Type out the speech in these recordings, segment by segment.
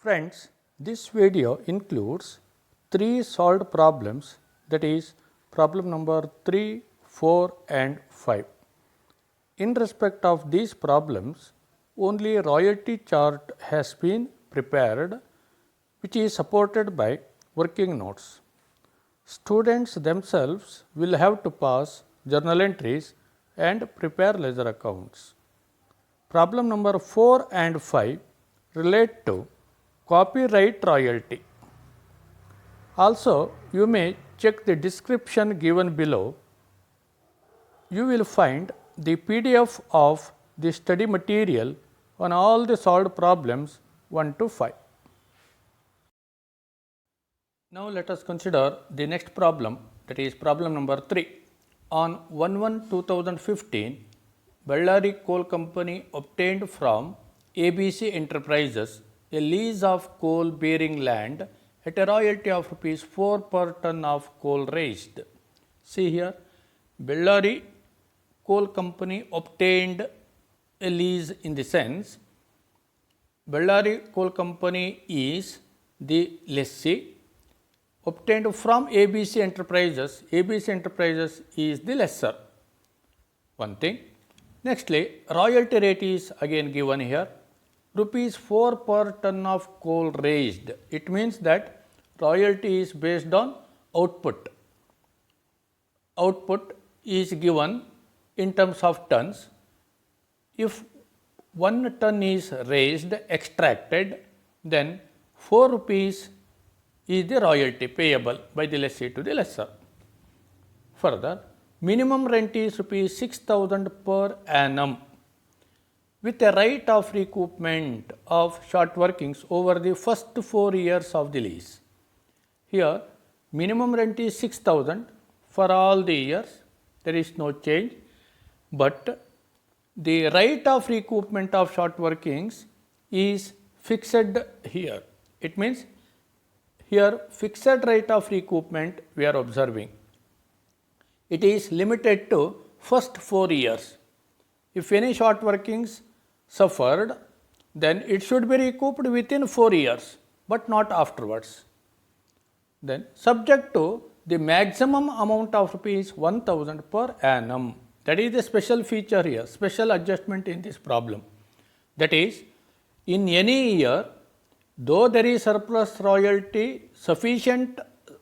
Friends, this video includes 3 solved problems, that is problem number 3, 4 and 5. In respect of these problems, only royalty chart has been prepared, which is supported by working notes. Students themselves will have to pass journal entries and prepare ledger accounts. Problem number 4 and 5 relate to copyright royalty. Also, you may check the description given below. You will find the PDF of the study material on all the solved problems 1 to 5. Now, let us consider the next problem, that is problem number 3. On 1/1/2015, Bellary Coal Company obtained from ABC Enterprises a lease of coal bearing land at a royalty of rupees 4 per ton of coal raised. See here, Bellary Coal Company obtained a lease in the sense Bellary Coal Company is the lessee, obtained from ABC Enterprises. ABC Enterprises is the lessor. One thing. Nextly, royalty rate is again given here, rupees 4 per ton of coal raised. It means that royalty is based on output. Output is given in terms of tons. If 1 ton is raised, extracted, then 4 rupees is the royalty payable by the lessee to the lessor. Further, minimum rent is rupees 6,000 per annum with a right of recoupment of short workings over the first 4 years of the lease. Here, minimum rent is 6,000 for all the years, there is no change, but the right of recoupment of short workings is fixed here. It means here fixed rate of recoupment we are observing. It is limited to first 4 years. If any short workings suffered, then it should be recouped within 4 years, but not afterwards. Then subject to the maximum amount of rupees 1,000 per annum. That is the special feature here, special adjustment in this problem. That is, in any year, though there is surplus royalty, sufficient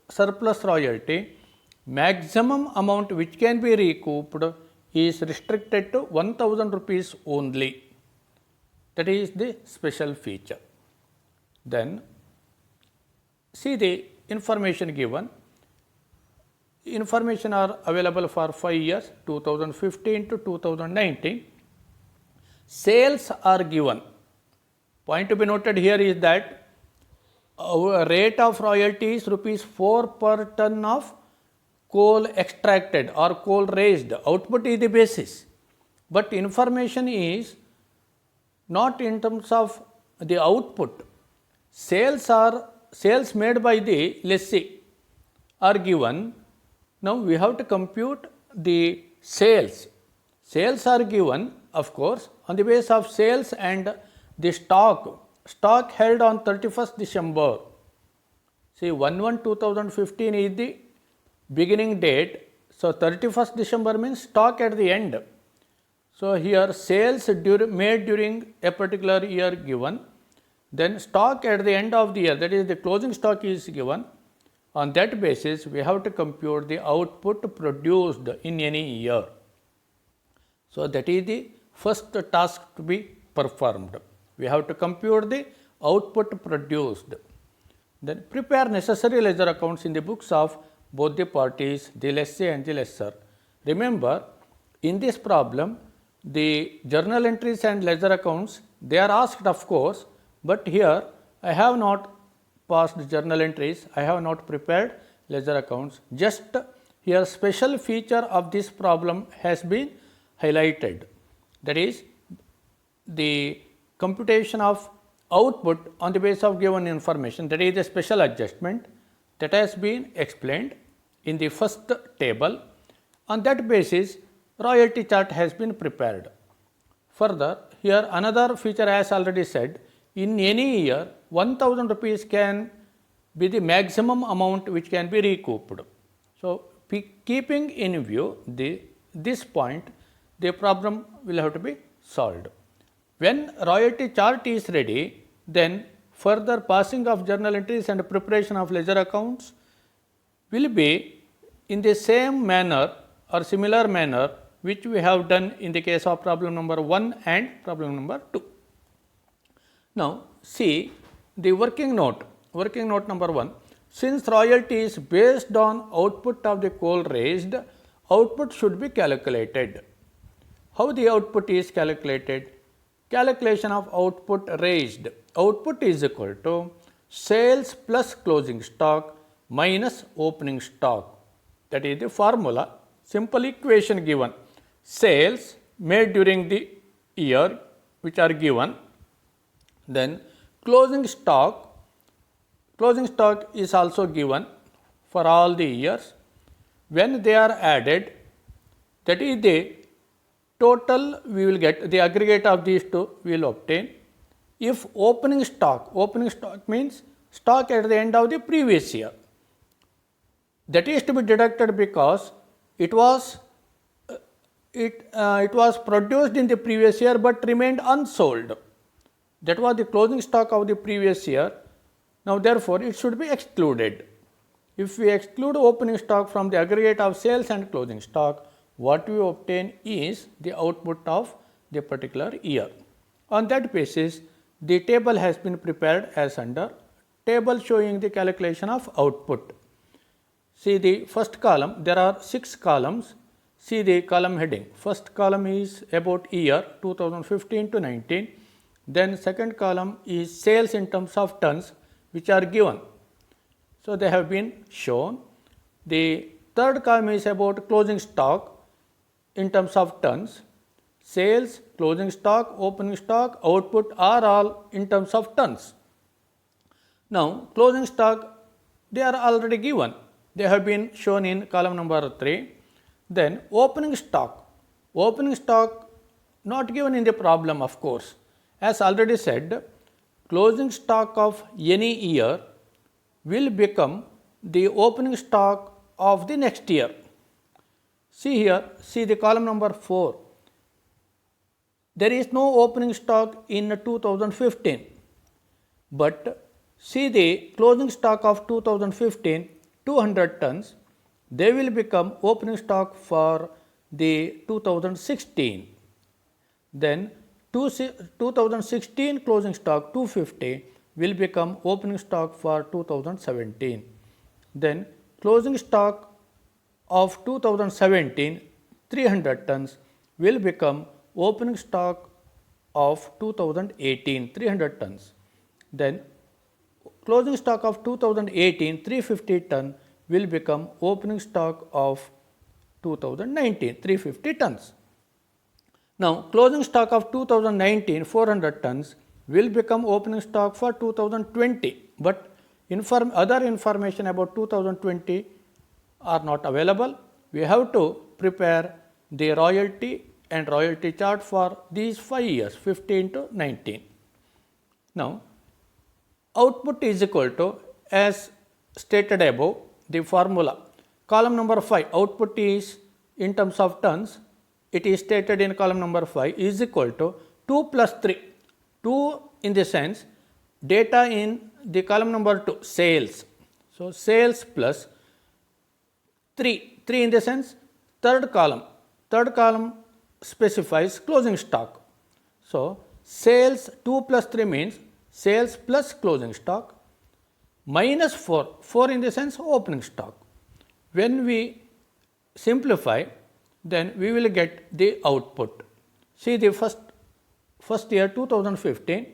surplus royalty, maximum amount which can be recouped is restricted to 1,000 rupees only. That is the special feature. Then, see the information given. Information are available for 5 years, 2015 to 2019. Sales are given. Point to be noted here is that our rate of royalty is rupees 4 per ton of coal extracted or coal raised. Output is the basis, but information is not in terms of the output. Sales made by the lessee are given. Now we have to compute the sales. Sales are given, of course, on the basis of sales and the stock held on 31st December. See, 1/1/2015 is the beginning date. So 31st December means stock at the end. So here sales made during a particular year given, then stock at the end of the year, that is the closing stock is given. On that basis, we have to compute the output produced in any year. So that is the first task to be performed. We have to compute the output produced. Then prepare necessary ledger accounts in the books of both the parties, the lessee and the lessor. Remember, in this problem, the journal entries and ledger accounts, they are asked of course, but here I have not passed journal entries, I have not prepared ledger accounts. Just here special feature of this problem has been highlighted. That is the computation of output on the basis of given information, that is a special adjustment that has been explained in the first table. On that basis, royalty chart has been prepared. Further, here another feature as already said, in any year 1000 rupees can be the maximum amount which can be recouped. So, keeping in view this point, the problem will have to be solved. When royalty chart is ready, then further passing of journal entries and preparation of ledger accounts will be in the same manner or similar manner which we have done in the case of problem number 1 and problem number 2. Now, see the working note number 1. Since royalty is based on output of the coal raised, output should be calculated. How the output is calculated? Calculation of output raised. Output is equal to sales plus closing stock minus opening stock. That is the formula. Simple equation given. Sales made during the year which are given. Then closing stock is also given for all the years. When they are added, that is the total we will get, the aggregate of these two we will obtain. If opening stock means stock at the end of the previous year, that is to be deducted because it was produced in the previous year but remained unsold. That was the closing stock of the previous year. Now, therefore, it should be excluded. If we exclude opening stock from the aggregate of sales and closing stock, what we obtain is the output of the particular year. On that basis, the table has been prepared as under table showing the calculation of output. See the first column, there are 6 columns. See the column heading. First column is about year 2015 to 19. Then second column is sales in terms of tons which are given. So, they have been shown. The third column is about closing stock in terms of tons. Sales, closing stock, opening stock, output are all in terms of tons. Now, closing stock, they are already given. They have been shown in column number 3. Then opening stock not given in the problem, of course. As already said, closing stock of any year will become the opening stock of the next year. See here, see the column number 4. There is no opening stock in 2015, but see the closing stock of 2015, 200 tons, they will become opening stock for the 2016. Then 2016 closing stock 250 will become opening stock for 2017. Then closing stock of 2017 300 tons will become opening stock of 2018 300 tons. Then closing stock of 2018 350 ton will become opening stock of 2019 350 tons. Now, closing stock of 2019 400 tons will become opening stock for 2020, but other information about 2020 are not available. We have to prepare the royalty and royalty chart for these 5 years 15 to 19. Now, output is equal to, as stated above, the formula. Column number 5, output is in terms of tons. It is stated in column number 5 is equal to 2 plus 3. 2 in the sense data in the column number 2 sales. So, sales plus 3 in the sense third column specifies closing stock. So, sales 2 plus 3 means sales plus closing stock minus 4 in the sense opening stock. When we simplify, then we will get the output. See the first year 2015,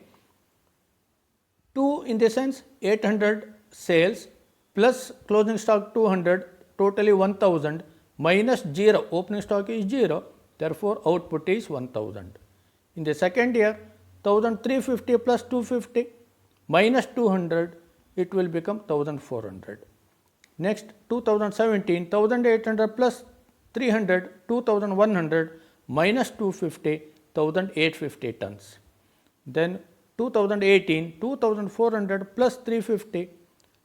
2 in the sense 800 sales plus closing stock 200, totally 1000 minus 0, opening stock is 0, therefore output is 1000. In the second year 1350 plus 250 minus 200, it will become 1400. Next 2017, 1800 plus 300, 2100 minus 250, 1850 tons. Then 2018 2400 plus 350,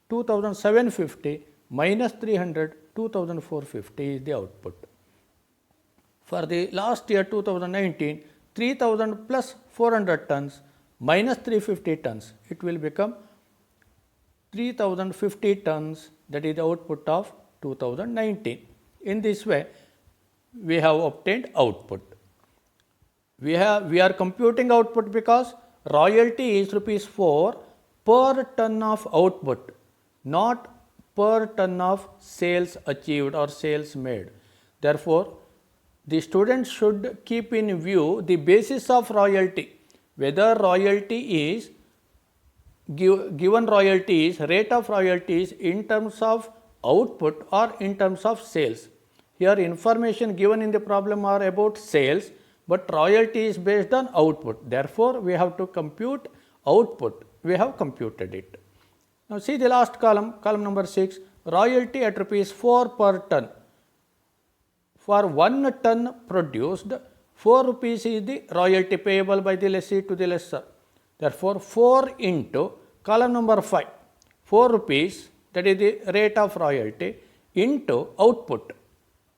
2750 minus 300, 2450 is the output. For the last year 2019, 3000 plus 400 tons minus 350 tons, it will become 3050 tons, that is the output of 2019. In this way, we have obtained output. We are computing output because royalty is rupees 4 per ton of output, not per ton of sales achieved or sales made. Therefore, the students should keep in view the basis of royalty, whether royalty is given royalty is rate of royalties in terms of output or in terms of sales. Here information given in the problem are about sales, but royalty is based on output. Therefore, we have to compute output. We have computed it. Now, see the last column, column number 6, royalty at rupees 4 per ton. For 1 ton produced, 4 rupees is the royalty payable by the lessee to the lessor. Therefore, 4 into column number 5, 4 rupees, that is the rate of royalty, into output,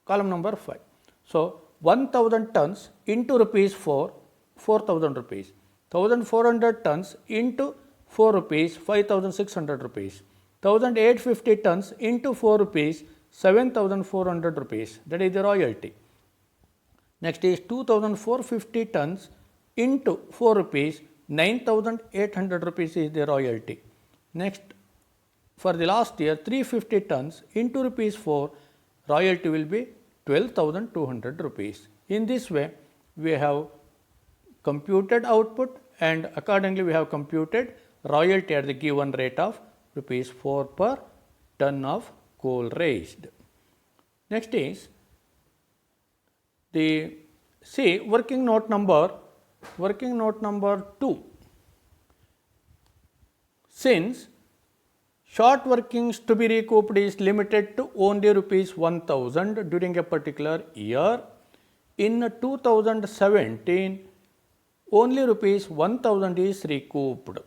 column number 5. So, 1000 tons into rupees 4, 4000 rupees. 1400 tons into 4 rupees, 5600 rupees. 1850 tons into 4 rupees, 7400 rupees, that is the royalty. Next is 2450 tons into 4 rupees, 9800 rupees is the royalty. Next, for the last year, 350 tons into rupees 4, royalty will be 12,200 rupees. In this way, we have computed output and accordingly we have computed royalty at the given rate of rupees 4 per ton of coal raised. Next is the working note number 2. Since short workings to be recouped is limited to only rupees 1000 during a particular year, in 2017 only rupees 1000 is recouped.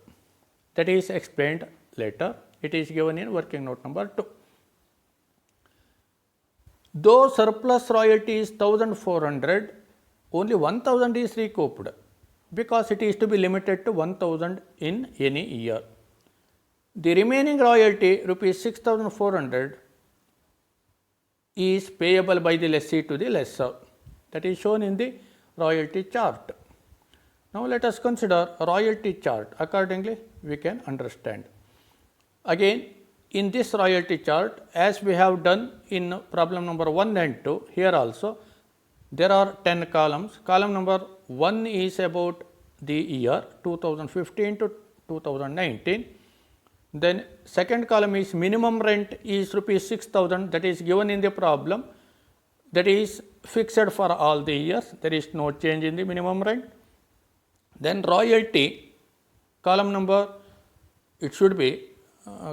That is explained later. It is given in working note number 2. Though surplus royalty is 1400, only 1000 is recouped because it is to be limited to 1000 in any year. The remaining royalty rupees 6400 is payable by the lessee to the lessor. That is shown in the royalty chart. Now, let us consider a royalty chart. Accordingly, we can understand. Again, in this royalty chart, as we have done in problem number 1 and 2, here also there are 10 columns. Column number 1 is about the year 2015 to 2019. Then second column is minimum rent is rupees 6000, that is given in the problem, that is fixed for all the years, there is no change in the minimum rent. Then royalty, column number, it should be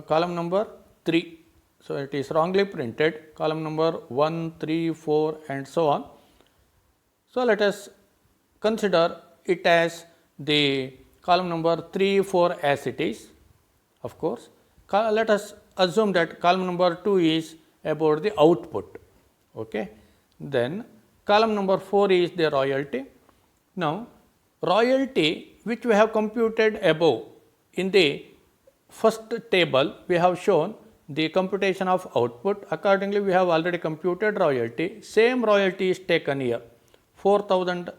column number 3. So, it is wrongly printed, column number 1, 3, 4 and so on. So, let us consider it as the column number 3, 4 as it is. Of course, let us assume that column number 2 is about the output. Okay. Then column number 4 is the royalty. Now, royalty which we have computed above in the first table, we have shown the computation of output. Accordingly, we have already computed royalty. Same royalty is taken here. 4000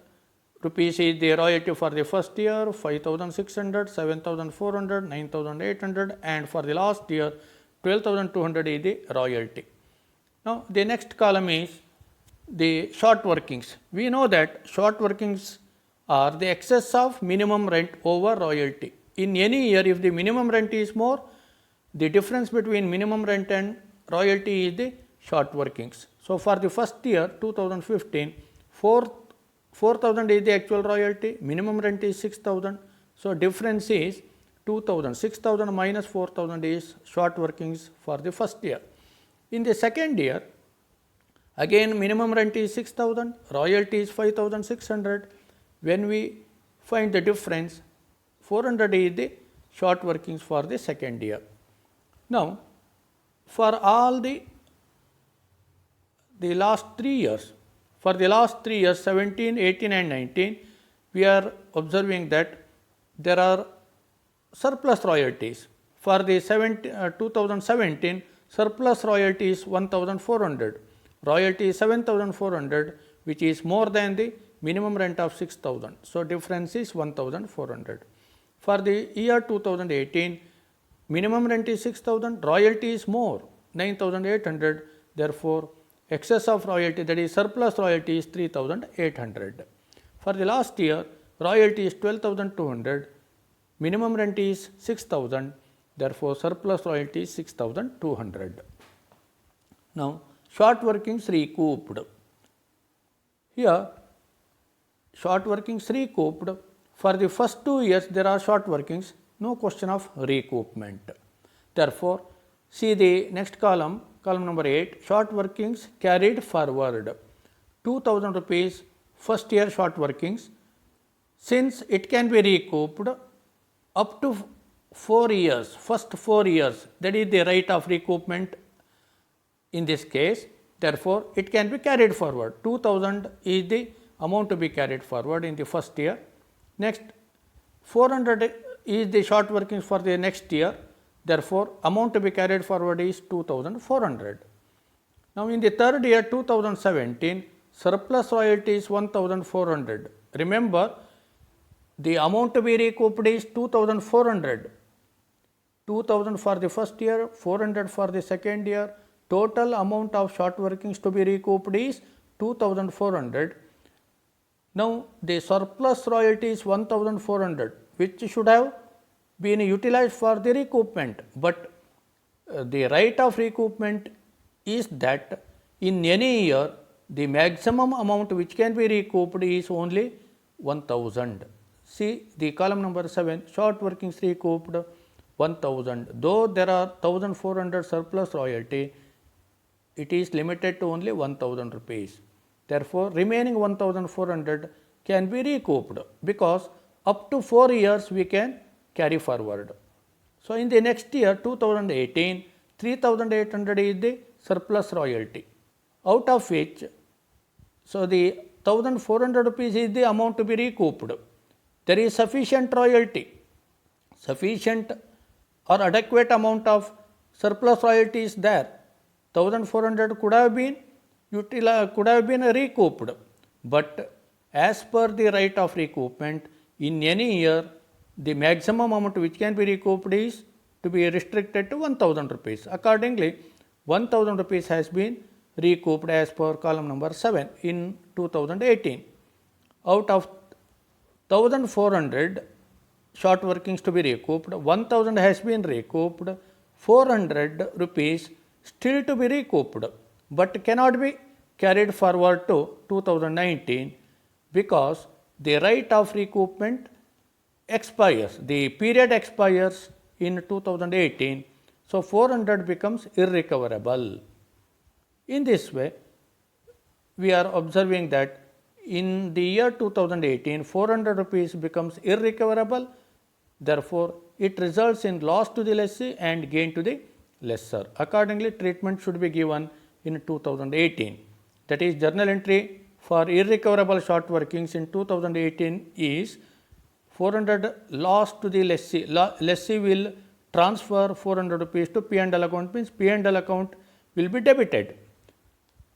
rupees is the royalty for the first year, 5600, 7400, 9800 and for the last year 12200 is the royalty. Now, the next column is the short workings. We know that short workings are the excess of minimum rent over royalty. In any year, if the minimum rent is more, the difference between minimum rent and royalty is the short workings. So, for the first year 2015, 4000 is the actual royalty, minimum rent is 6000. So, difference is 2000, 6000 minus 4000 is short workings for the first year. In the second year, again minimum rent is 6000, royalty is 5600. When we find the difference, 400 is the short workings for the second year. Now, for all the last 3 years, for the last 3 years 17, 18 and 19, we are observing that there are surplus royalties. For the 2017, surplus royalty is 1400, royalty is 7400, which is more than the minimum rent of 6000. So, difference is 1400. For the year 2018, minimum rent is 6000, royalty is more 9800, therefore, excess of royalty, that is surplus royalty, is 3800. For the last year, royalty is 12,200, minimum rent is 6,000, therefore, surplus royalty is 6,200. Now, short workings recouped. Here, short workings recouped. For the first 2 years, there are short workings, no question of recoupment. Therefore, see the next column, column number 8, short workings carried forward. 2000 rupees first year short workings, since it can be recouped up to 4 years, first 4 years, that is the right of recoupment in this case. Therefore, it can be carried forward. 2000 is the amount to be carried forward in the first year. Next, 400 is the short workings for the next year. Therefore, amount to be carried forward is 2400. Now, in the third year 2017, surplus royalty is 1400. Remember, the amount to be recouped is 2400. 2000 for the first year, 400 for the second year. Total amount of short workings to be recouped is 2400. Now, the surplus royalty is 1400, which should have been utilized for the recoupment, but the right of recoupment is that in any year the maximum amount which can be recouped is only 1000. See the column number 7, short workings recouped 1000. Though there are 1400 surplus royalty, it is limited to only 1000 rupees. Therefore, remaining 1400 can be recouped, because up to 4 years we can carry forward. So, in the next year 2018, 3800 is the surplus royalty, out of which, so the 1400 rupees is the amount to be recouped. There is sufficient royalty, sufficient or adequate amount of surplus royalty is there. 1400 could have been recouped, but as per the right of recoupment, in any year the maximum amount which can be recouped is to be restricted to 1000 rupees. Accordingly, 1000 rupees has been recouped as per column number 7 in 2018. Out of 1400 short workings to be recouped, 1000 has been recouped, 400 rupees still to be recouped, but cannot be carried forward to 2019, because the right of recoupment expires, the period expires in 2018. So, 400 becomes irrecoverable. In this way, we are observing that in the year 2018, 400 rupees becomes irrecoverable. Therefore, it results in loss to the lessee and gain to the lessor. Accordingly, treatment should be given in 2018. That is, journal entry for irrecoverable short workings in 2018 is 400 loss to the lessee. Lessee will transfer 400 rupees to P&L account, means P&L account will be debited,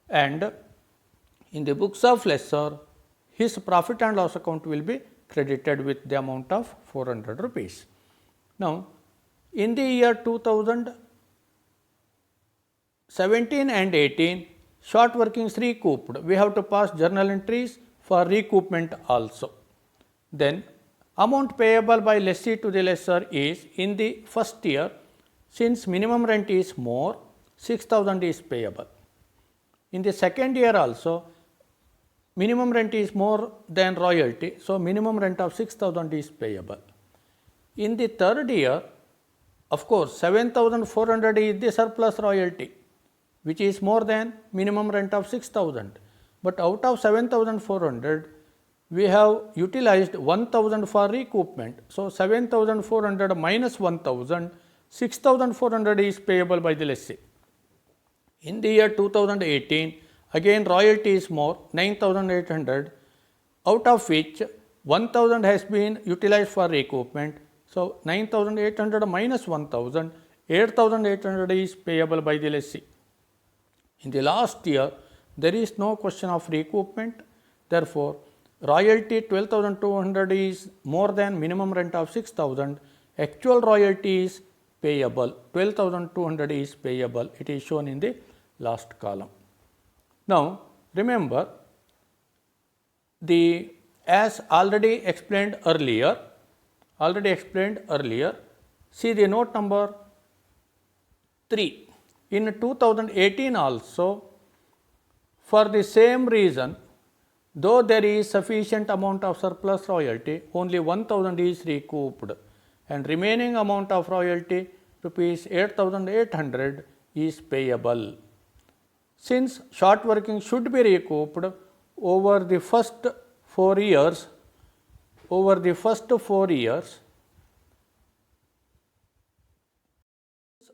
and in the books of lessor, his profit and loss account will be credited with the amount of 400 rupees. Now, in the year 2017 and 18, short workings recouped, we have to pass journal entries for recoupment also. Then, amount payable by lessee to the lessor is, in the first year, since minimum rent is more, 6000 is payable. In the second year also, minimum rent is more than royalty, so minimum rent of 6000 is payable. In the third year, of course, 7400 is the surplus royalty, which is more than minimum rent of 6000. But out of 7400, we have utilized 1000 for recoupment. So, 7400 minus 1000, 6400 is payable by the lessee. In the year 2018, again royalty is more, 9800, out of which 1000 has been utilized for recoupment. So, 9800 minus 1000, 8800 is payable by the lessee. In the last year, there is no question of recoupment. Therefore, royalty 12,200 is more than minimum rent of 6,000. Actual royalty is payable, 12,200 is payable. It is shown in the last column. Now, remember, as already explained earlier, see the note number 3. In 2018 also, for the same reason, though there is sufficient amount of surplus royalty, only 1000 is recouped and remaining amount of royalty rupees 8800 is payable. Since short working should be recouped over the first 4 years,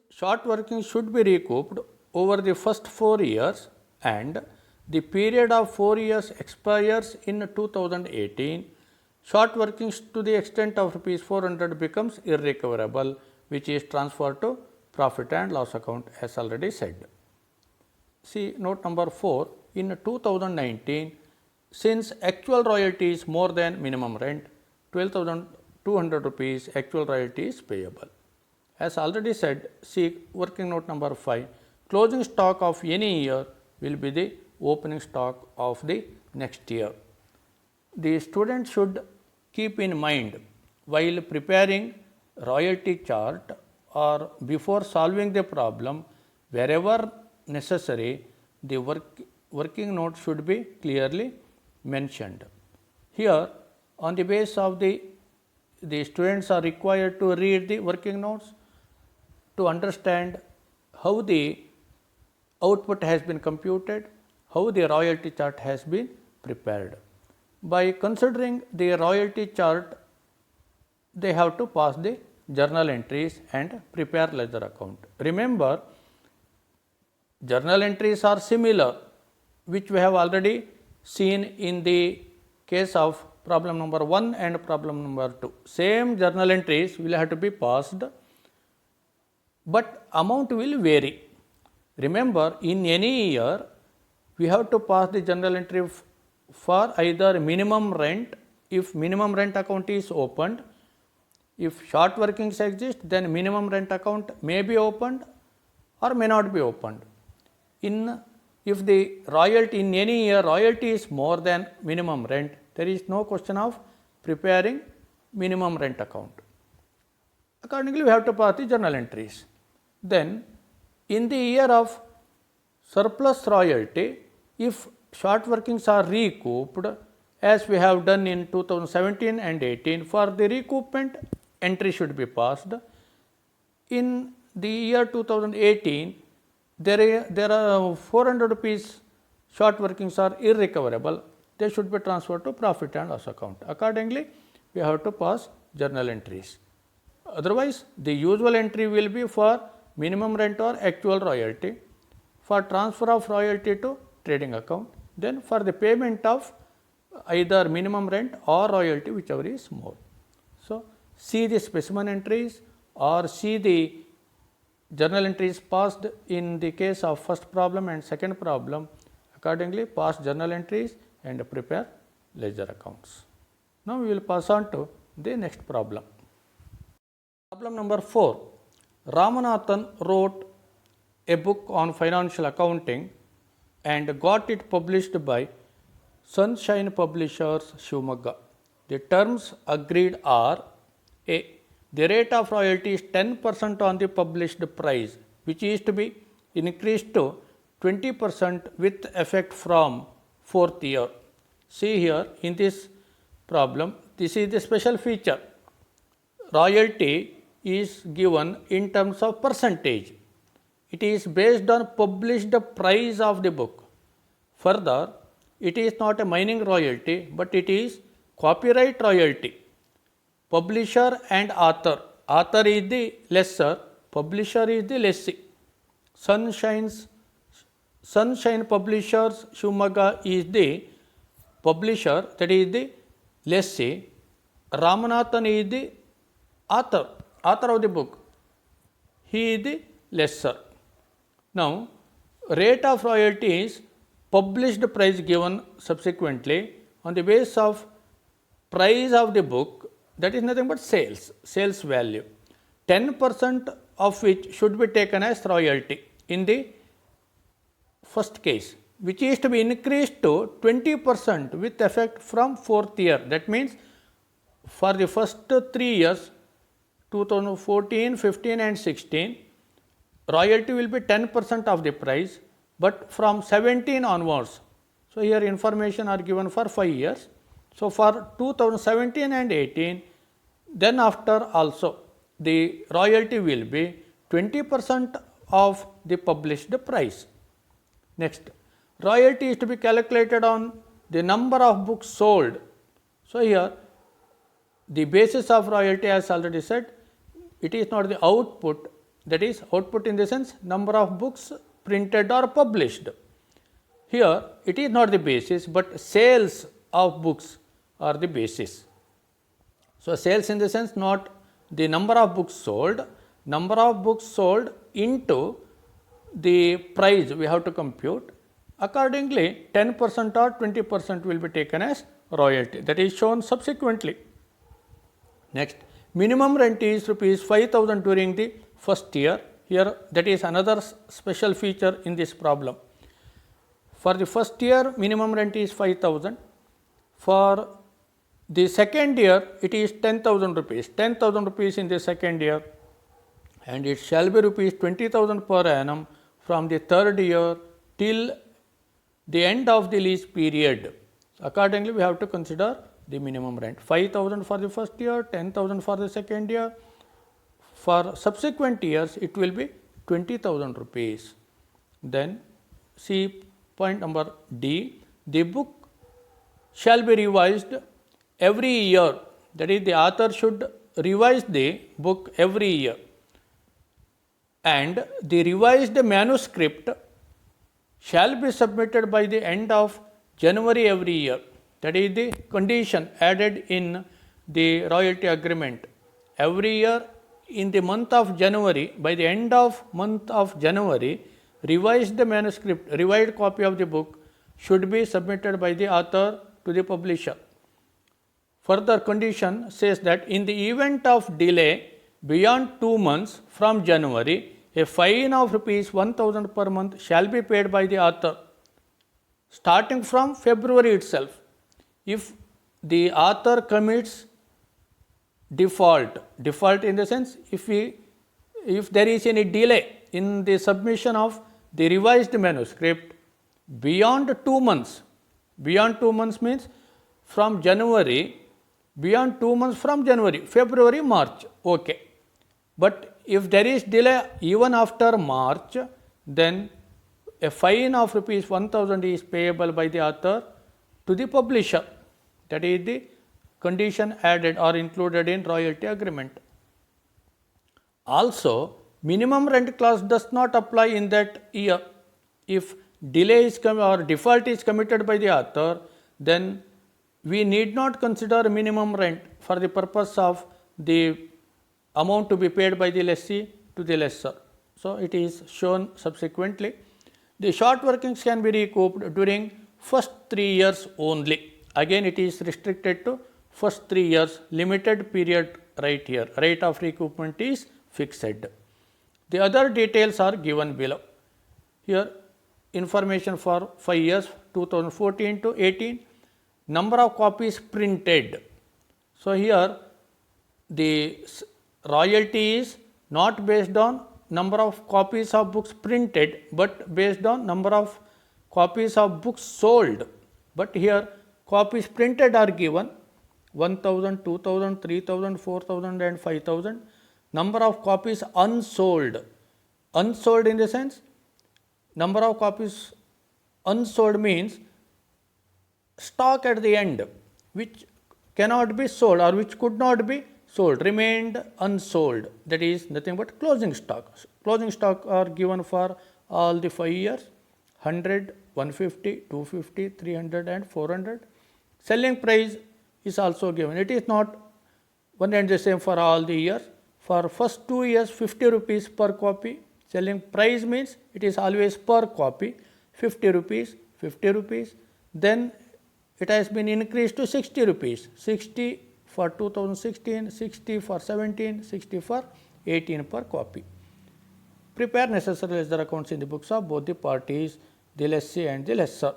short working should be recouped over the first 4 years and the period of 4 years expires in 2018, short workings to the extent of rupees 400 becomes irrecoverable, which is transferred to profit and loss account as already said. See note number 4, in 2019, since actual royalty is more than minimum rent, 12,200 rupees actual royalty is payable. As already said, see working note number 5, closing stock of any year will be the opening stock of the next year. The student should keep in mind while preparing royalty chart or before solving the problem, wherever necessary, the working note should be clearly mentioned. Here, on the basis of the students are required to read the working notes to understand how the output has been computed, how the royalty chart has been prepared. By considering the royalty chart, they have to pass the journal entries and prepare ledger account. Remember, journal entries are similar, which we have already seen in the case of problem number 1 and problem number 2. Same journal entries will have to be passed, but amount will vary. Remember, in any year, we have to pass the journal entry for either minimum rent, if minimum rent account is opened. If short workings exist, then minimum rent account may be opened or may not be opened. If the royalty in any year royalty is more than minimum rent, there is no question of preparing minimum rent account. Accordingly, we have to pass the journal entries. Then, in the year of surplus royalty, if short workings are recouped, as we have done in 2017 and 18, for the recoupment, entry should be passed. In the year 2018, there are 400 rupees short workings are irrecoverable, they should be transferred to profit and loss account. Accordingly, we have to pass journal entries. Otherwise, the usual entry will be for minimum rent or actual royalty, for transfer of royalty to trading account, then for the payment of either minimum rent or royalty, whichever is more. So, see the specimen entries or see the journal entries passed in the case of first problem and second problem. Accordingly, pass journal entries and prepare ledger accounts. Now, we will pass on to the next problem. Problem number 4. Ramanathan wrote a book on financial accounting and got it published by Sunshine Publishers, Shivamogga. The terms agreed are: A. The rate of royalty is 10% on the published price, which is to be increased to 20% with effect from 4th year. See here in this problem, this is the special feature. Royalty is given in terms of percentage. It is based on published price of the book. Further, it is not a mining royalty, but it is copyright royalty. Publisher and author. Author is the lessor, publisher is the lessee. Sunshine Publishers Shivamogga is the publisher, that is the lessee. Ramanathan is the author of the book. He is the lessor. Now, rate of royalty is published price given subsequently on the basis of price of the book, that is nothing but sales value. 10% of which should be taken as royalty in the first case, which is to be increased to 20% with effect from 4th year. That means for the first 3 years, 2014, 15 and 16, royalty will be 10% of the price, but from 17 onwards, so here information are given for 5 years. So, for 2017 and 18, then after also the royalty will be 20% of the published price. Next, royalty is to be calculated on the number of books sold. So, here the basis of royalty, as already said, it is not the output, that is output in the sense number of books printed or published. Here it is not the basis, but sales of books are the basis. So, sales in the sense not the number of books sold into the price we have to compute. Accordingly, 10% or 20% will be taken as royalty, that is shown subsequently. Next, minimum rent is rupees 5,000 during the first year. Here that is another special feature in this problem. For the first year, minimum rent is 5,000. For the second year, it is 10,000 rupees. 10,000 rupees in the second year, and it shall be rupees 20,000 per annum from the third year till the end of the lease period. Accordingly, we have to consider the minimum rent. 5,000 for the first year, 10,000 for the second year. For subsequent years, it will be 20,000 rupees. Then see point number D. The book shall be revised every year. That is, the author should revise the book every year. And the revised manuscript shall be submitted by the end of January every year. That is the condition added in the royalty agreement. Every year in the month of January, by the end of month of January, revised manuscript, revised copy of the book should be submitted by the author to the publisher. Further condition says that in the event of delay beyond 2 months from January, a fine of rupees 1,000 per month shall be paid by the author starting from February itself. If the author commits default in the sense if there is any delay in the submission of the revised manuscript beyond 2 months, means from January, beyond 2 months from January, February, March, okay. But if there is delay even after March, then a fine of rupees 1,000 is payable by the author to the publisher. That is the condition added or included in royalty agreement. Also, minimum rent clause does not apply in that year. If delay is or default is committed by the author, then we need not consider minimum rent for the purpose of the amount to be paid by the lessee to the lessor. So, it is shown subsequently. The short workings can be recouped during first 3 years only. Again, it is restricted to first 3 years, limited period right here. Rate of recoupment is fixed. The other details are given below. Here, information for 5 years, 2014 to 18, number of copies printed. So, here the royalty is not based on number of copies of books printed, but based on number of copies of books sold. But here copies printed are given 1,000, 2,000, 3,000, 4,000 and 5,000. Number of copies unsold. Unsold in the sense, number of copies unsold means stock at the end which cannot be sold or which could not be sold remained unsold, that is nothing but closing stock. Closing stock are given for all the 5 years, 100, 150, 250, 300 and 400. Selling price is also given. It is not one and the same for all the years. For first 2 years 50 rupees per copy. Selling price means it is always per copy, 50 rupees, 50 rupees. Then it has been increased to 60 rupees, 60 for 2016, 60 for 17, 60 for 18 per copy. Prepare necessary ledger accounts in the books of both the parties, the lessee and the lessor.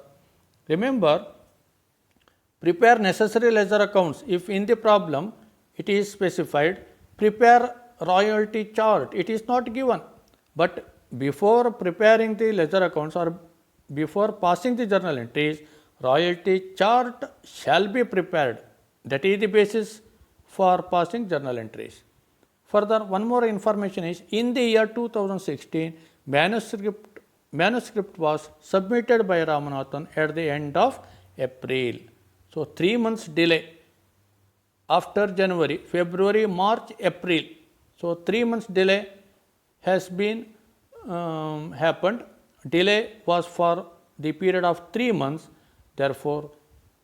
Remember, prepare necessary ledger accounts if in the problem it is specified prepare royalty chart. It is not given, but before preparing the ledger accounts or before passing the journal entries, royalty chart shall be prepared. That is the basis for passing journal entries. Further, one more information is in the year 2016, manuscript was submitted by Ramanathan at the end of April. So 3 months delay after January, February, March, April. So 3 months delay has been happened. Delay was for the period of 3 months. Therefore,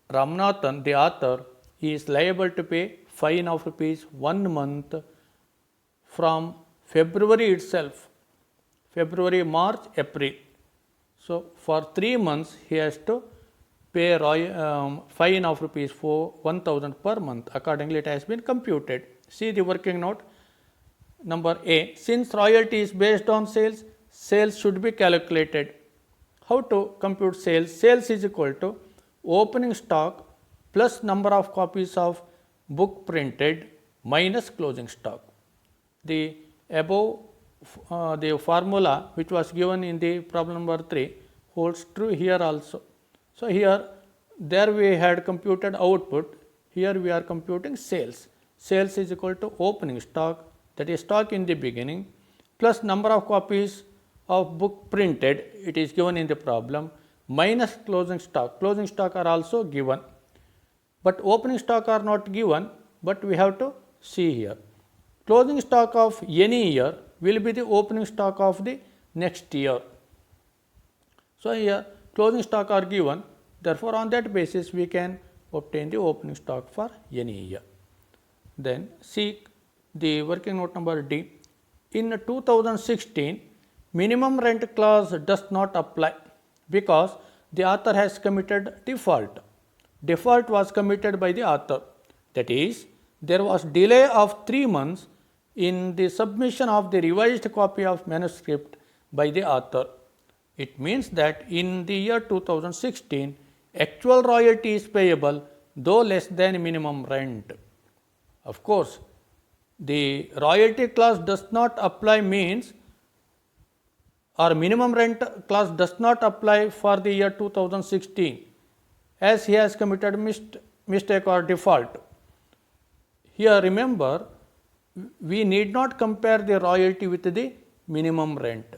Ramanathan, the author, is liable to pay fine of rupees 1 month from February itself, February, March, April. So, for 3 months he has to pay fine of rupees 1,000 per month. Accordingly, it has been computed. See the working note. Number A, since royalty is based on sales, sales should be calculated. How to compute sales? Sales is equal to opening stock plus number of copies of book printed minus closing stock. The above the formula which was given in the problem number 3 holds true here also. So, here there we had computed output, here we are computing sales. Sales is equal to opening stock, that is stock in the beginning, plus number of copies of book printed, it is given in the problem, minus closing stock. Closing stock are also given, but opening stock are not given, but we have to see here. Closing stock of any year will be the opening stock of the next year. So, here closing stock are given, therefore, on that basis we can obtain the opening stock for any year. Then see the working note number D. In 2016, minimum rent clause does not apply because the author has committed default. Default was committed by the author. That is, there was delay of 3 months in the submission of the revised copy of manuscript by the author. It means that in the year 2016, actual royalty is payable though less than minimum rent. Of course, the royalty clause does not apply means or minimum rent clause does not apply for the year 2016 as he has committed mistake or default. Here remember, we need not compare the royalty with the minimum rent.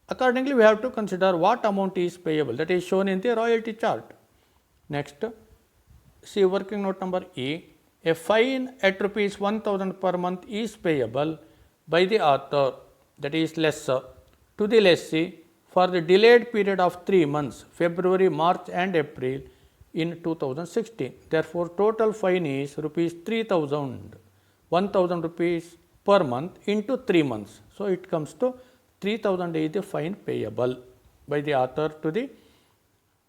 Accordingly, we have to consider what amount is payable, that is shown in the royalty chart. Next, see working note number E. A fine at rupees 1,000 per month is payable by the author, that is lessor, to the lessee for the delayed period of 3 months, February, March and April in 2016. Therefore, total fine is rupees 3,000, 1,000 rupees per month into 3 months. So, it comes to 3,000 is the fine payable by the author to the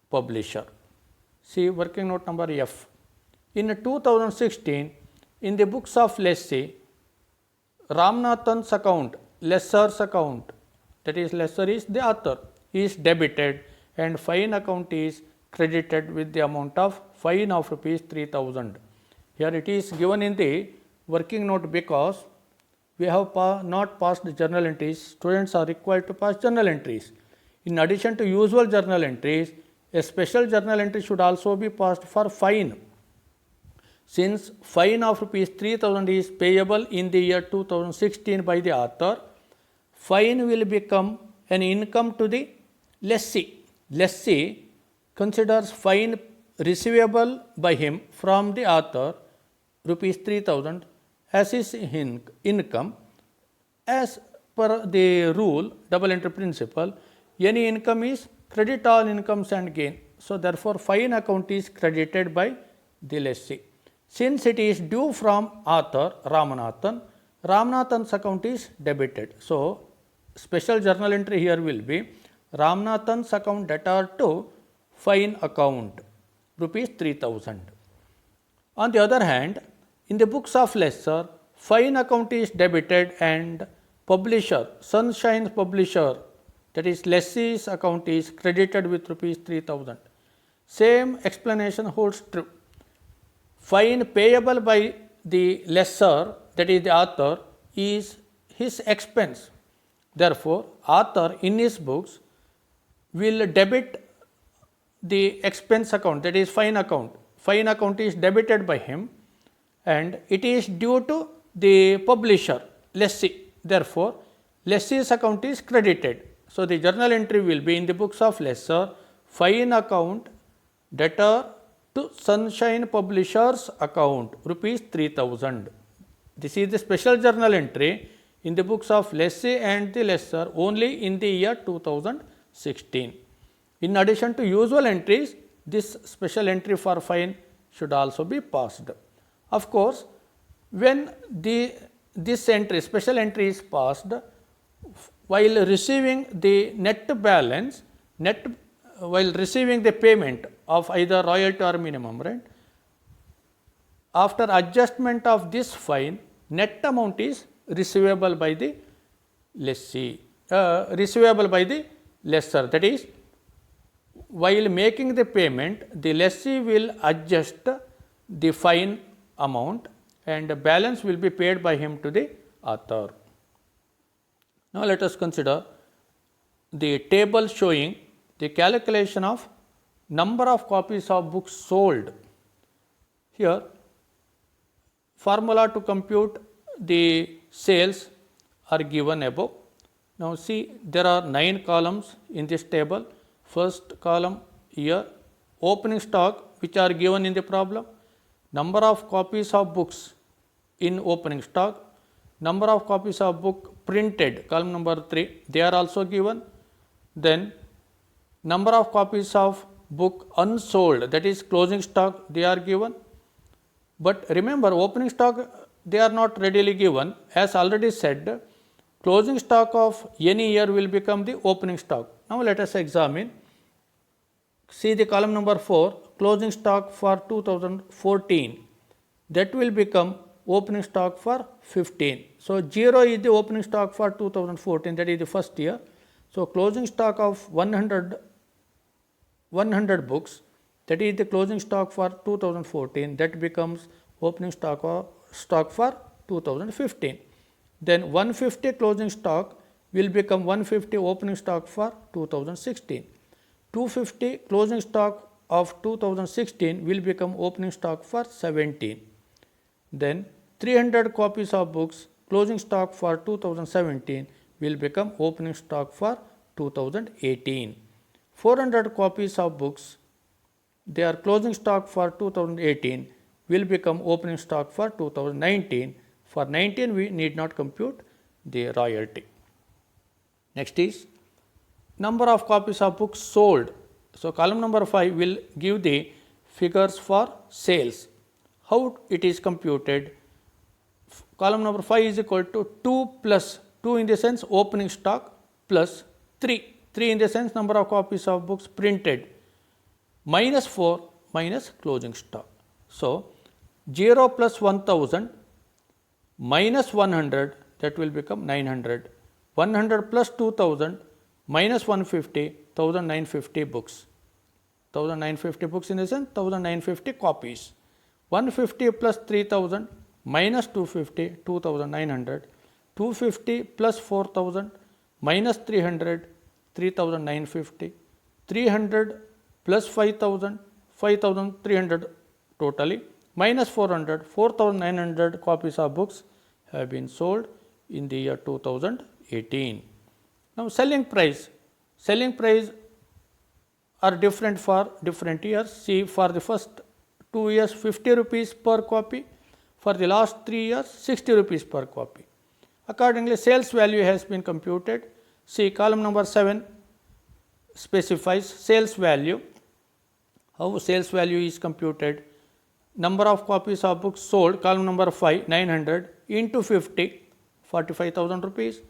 publisher. See working note number F. In 2016, in the books of lessee, Ramanathan's account, lessor's account, that is lessor is the author, is debited and fine account is credited with the amount of fine of rupees 3,000. Here it is given in the working note because we have not passed journal entries. Students are required to pass journal entries. In addition to usual journal entries, a special journal entry should also be passed for fine. Since fine of rupees 3,000 is payable in the year 2016 by the author, fine will become an income to the lessee. Lessee considers fine receivable by him from the author rupees 3000 as his income. As per the rule, double entry principle, any income is credit all incomes and gain. So, therefore, fine account is credited by the lessee. Since it is due from author Ramanathan, Ramanathan's account is debited. So, special journal entry here will be Ramanathan's account debtor to fine account rupees 3000. On the other hand, in the books of lessor, fine account is debited and publisher, Sunshine publisher, that is lessee's account is credited with rupees 3000. Same explanation holds true. Fine payable by the lessor, that is the author, is his expense. Therefore, author in his books will debit the expense account, that is fine account. Fine account is debited by him and it is due to the publisher, lessee. Therefore, lessee's account is credited. So, the journal entry will be in the books of lessor, fine account debtor to Sunshine publisher's account rupees 3000. This is the special journal entry in the books of lessee and the lessor only in the year 2016. In addition to usual entries, this special entry for fine should also be passed. Of course, when this entry, special entry is passed, while receiving the net balance, while receiving the payment of either royalty or minimum rent, after adjustment of this fine, net amount is receivable by the lessee, receivable by the lessor. That is, while making the payment, the lessee will adjust the fine amount and the balance will be paid by him to the author. Now, let us consider the table showing the calculation of number of copies of books sold. Here, formula to compute the sales are given above. Now, see, there are 9 columns in this table. First column here, opening stock which are given in the problem, number of copies of books in opening stock, number of copies of book printed, column number 3, they are also given. Then number of copies of book unsold, that is closing stock, they are given. But remember, opening stock they are not readily given. As already said, closing stock of any year will become the opening stock. Now, let us examine. See the column number 4, closing stock for 2014, that will become opening stock for 15. So, 0 is the opening stock for 2014, that is the first year. So, closing stock of 100 books, that is the closing stock for 2014, that becomes opening stock for 2015. Then 150 closing stock will become 150 opening stock for 2016. 250 closing stock of 2016 will become opening stock for 17. Then 300 copies of books closing stock for 2017 will become opening stock for 2018. 400 copies of books, they are closing stock for 2018 will become opening stock for 2019. For 19 we need not compute the royalty. Next is number of copies of books sold. So, column number 5 will give the figures for sales. How it is computed? Column number 5 is equal to 2 plus 2 in the sense opening stock plus 3 in the sense number of copies of books printed minus 4 minus closing stock. So, 0 plus 1000 minus 100, that will become 900. 100 plus 2000 minus 150, 1950 books. 1950 books in the sense 1950 copies. 150 plus 3000 minus 250, 2900. 250 plus 4000 minus 300, 3950. 300 plus 5000, 5300 totally, minus 400, 4900 copies of books have been sold in the year 2018. Now, selling price are different for different years. See, for the first 2 years 50 rupees per copy, for the last 3 years 60 rupees per copy. Accordingly, sales value has been computed. See, column number 7 specifies sales value. How sales value is computed? Number of copies of books sold, column number 5, 900 into 50, 45,000 rupees,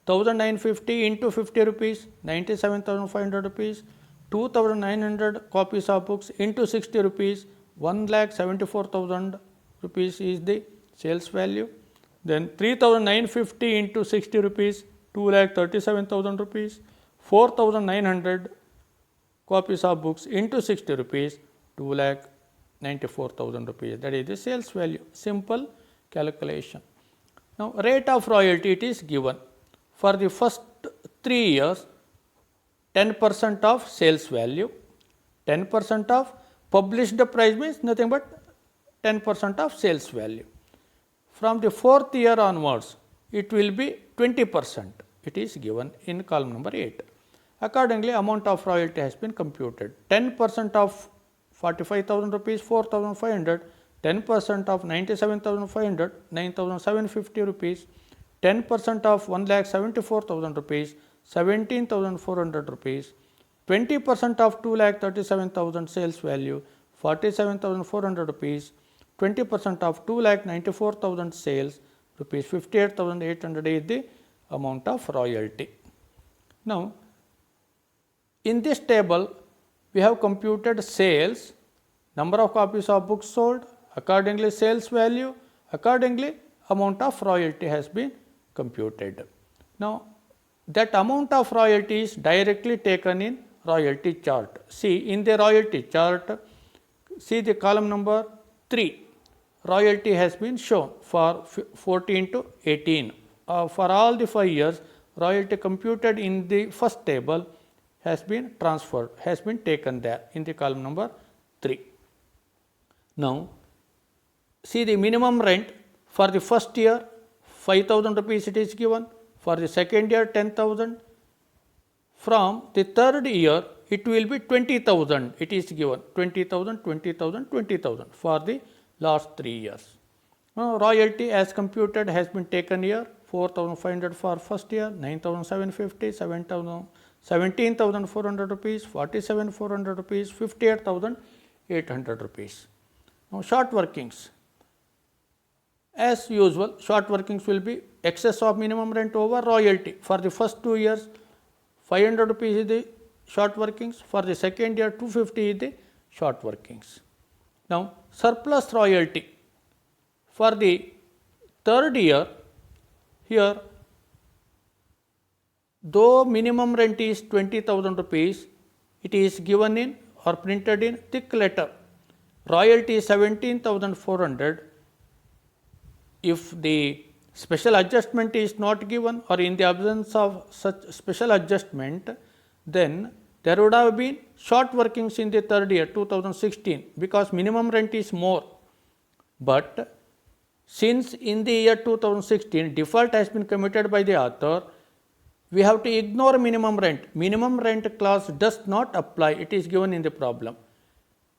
1950 into 50 rupees, 97,500 rupees, 2,900 copies of books into 60 rupees, 1,74,000 rupees is the sales value. Then 3,950 into 60 rupees, 2,37,000 rupees, 4,900 copies of books into 60 rupees, 2,94,000 rupees. That is the sales value. Simple calculation. Now, rate of royalty, it is given. For the first 3 years, 10% of sales value, 10% of published price means nothing but 10% of sales value. From the 4th year onwards, it will be 20%. It is given in column number 8. Accordingly, amount of royalty has been computed. 10% of 45,000 rupees, 4,500, 10% of 97,500, 9,750 rupees, 10% of 1,74,000 rupees, 17,400 rupees, 20% of 2,37,000 sales value, 47,400 rupees, 20% of 2,94,000 sales, rupees 58,800 is the amount of royalty. Now, in this table, we have computed sales, number of copies of books sold, accordingly sales value, accordingly amount of royalty has been computed. Now, that amount of royalty is directly taken in royalty chart. See, in the royalty chart, see the column number 3, royalty has been shown for 14 to 18. For all the 5 years, royalty computed in the first table has been transferred, has been taken there in the column number 3. Now, see the minimum rent for the first year 5,000 rupees it is given, for the second year 10,000, from the third year it will be 20,000 it is given, 20,000, 20,000, 20,000 for the last 3 years. Now, royalty as computed has been taken here, 4,500 for first year, 9,750, 17,400 rupees, 47,400 rupees, 58,800 rupees. Now, short workings. As usual, short workings will be excess of minimum rent over royalty. For the first 2 years, 500 rupees is the short workings. For the second year, 250 is the short workings. Now, surplus royalty. For the third year, here, though minimum rent is 20,000 rupees, it is given in or printed in thick letter. Royalty is 17,400. If the special adjustment is not given or in the absence of such special adjustment, then there would have been short workings in the third year 2016 because minimum rent is more. But since in the year 2016 default has been committed by the author, we have to ignore minimum rent. Minimum rent clause does not apply, it is given in the problem.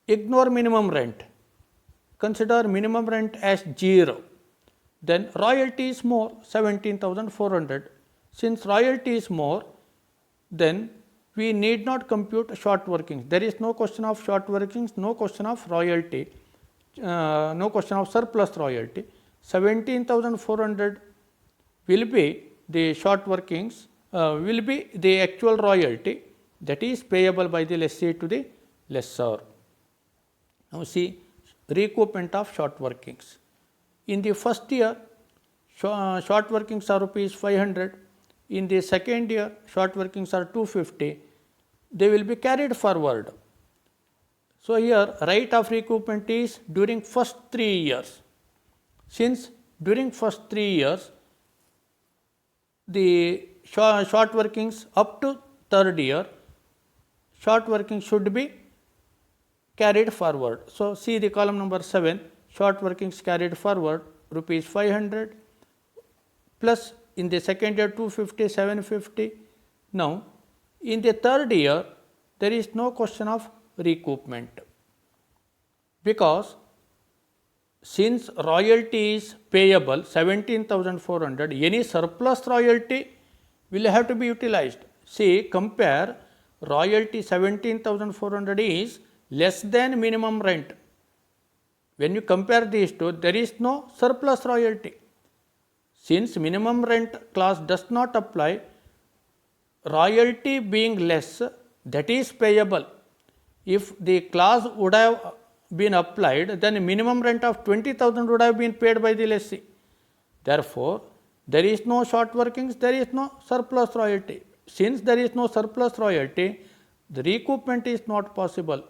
Ignore minimum rent. Consider minimum rent as 0. Then royalty is more, 17,400. Since royalty is more, then we need not compute short workings. There is no question of short workings, no question of royalty, no question of surplus royalty. 17,400 will be the short workings, will be the actual royalty that is payable by the lessee to the lessor. Now, see recoupment of short workings. In the first year, short workings are rupees 500. In the second year, short workings are 250. They will be carried forward. So, here right of recoupment is during first 3 years. Since during first 3 years, the short workings up to third year, short workings should be carried forward. So, see the column number 7, short workings carried forward rupees 500 plus in the second year 250, 750. Now, in the third year, there is no question of recoupment, because since royalty is payable 17,400, any surplus royalty will have to be utilized. See, compare royalty 17,400 is less than minimum rent. When you compare these two, there is no surplus royalty. Since minimum rent clause does not apply, royalty being less, that is payable. If the clause would have been applied, then minimum rent of 20,000 would have been paid by the lessee. Therefore, there is no short workings, there is no surplus royalty. Since there is no surplus royalty, the recoupment is not possible.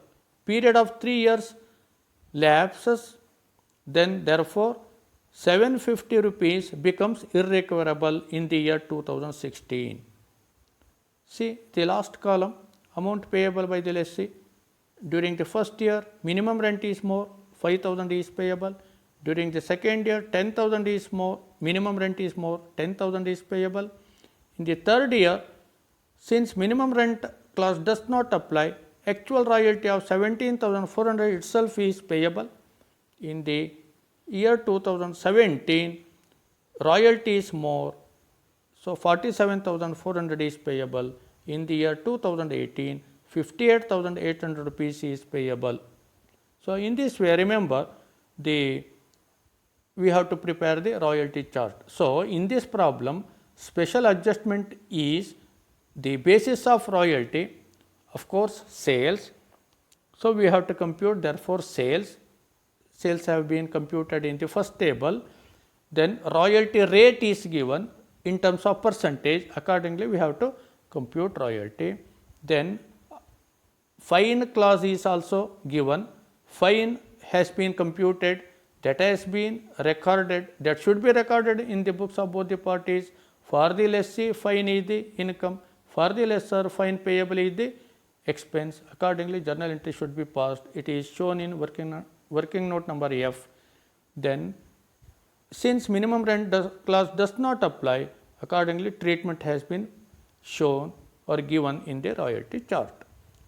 Period of 3 years lapses, then therefore 750 rupees becomes irrecoverable in the year 2016. See the last column, amount payable by the lessee. During the first year, minimum rent is more, 5,000 is payable. During the second year, 10,000 is more, minimum rent is more, 10,000 is payable. In the third year, since minimum rent clause does not apply, actual royalty of 17,400 itself is payable. In the year 2017, royalty is more, so 47,400 is payable. In the year 2018, 58,800 rupees is payable. So, in this way, remember, we have to prepare the royalty chart. So, in this problem, special adjustment is the basis of royalty, of course, sales. So, we have to compute, therefore, sales have been computed in the first table. Then royalty rate is given in terms of percentage, accordingly we have to compute royalty. Then fine clause is also given, fine has been computed, that has been recorded, that should be recorded in the books of both the parties. For the lessee, fine is the income, for the lessor, fine payable is the expense. Accordingly, journal entry should be passed. It is shown in working note number F. Then, since minimum rent clause does not apply, accordingly treatment has been shown or given in the royalty chart.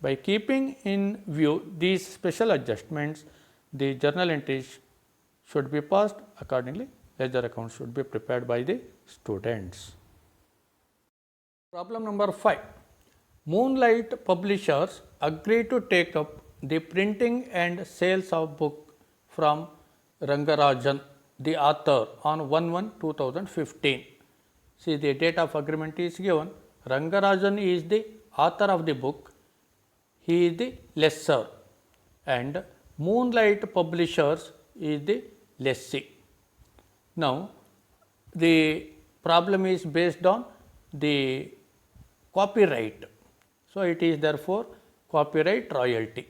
By keeping in view these special adjustments, the journal entries should be passed. Accordingly, ledger accounts should be prepared by the students. Problem number 5. Moonlight Publishers agree to take up the printing and sales of book from Rangarajan, the author, on 1/1/2015. See, the date of agreement is given. Rangarajan is the author of the book, he is the lessor, and Moonlight Publishers is the lessee. Now, the problem is based on the copyright. So, it is therefore copyright royalty.